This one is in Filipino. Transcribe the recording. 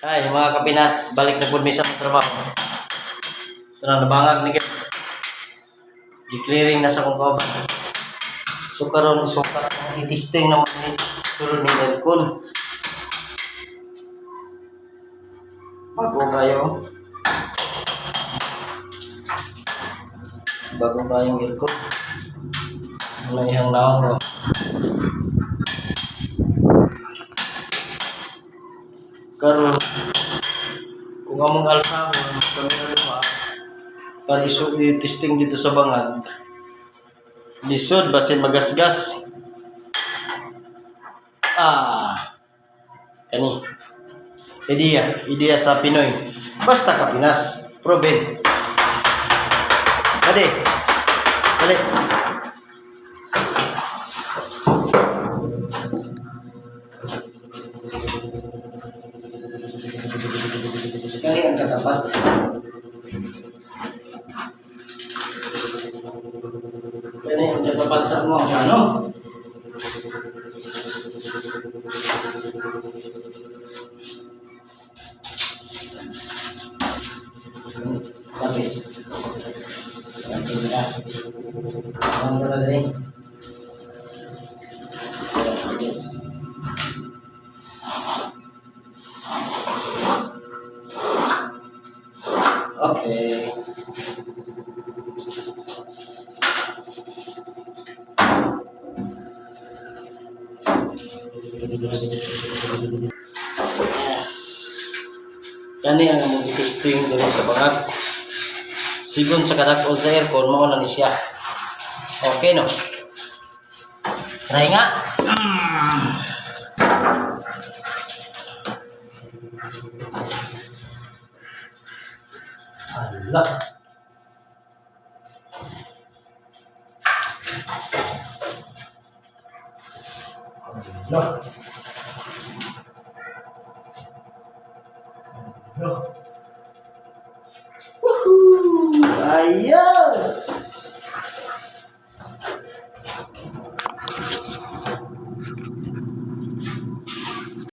Ay, mga kapinas, balik na po mi sa trabaho. Ito na, nabangag ni Kip. Di-clearing na sa kong kauban. So, karon sukat ang itisting naman ni sulod ni aircon. Bago kayong aircon. Ano yung naong mo? Karon kung among alsahon kami na lima para i-testing dito sa bangag lisod basin magasgas kani ideya sa Pinoy basta ka Pinas proven dali kani ang katapat. Kani ang katapat sa mo ano? Tapos. Ang gagawin. Yes. Okay. Yes. Kani ang among testing diri sa bangag. Sigon sa kadak-ol sa aircon mao na ni siya. Okay no. Try nga. Allah. Allah. Woohoo! Ayos!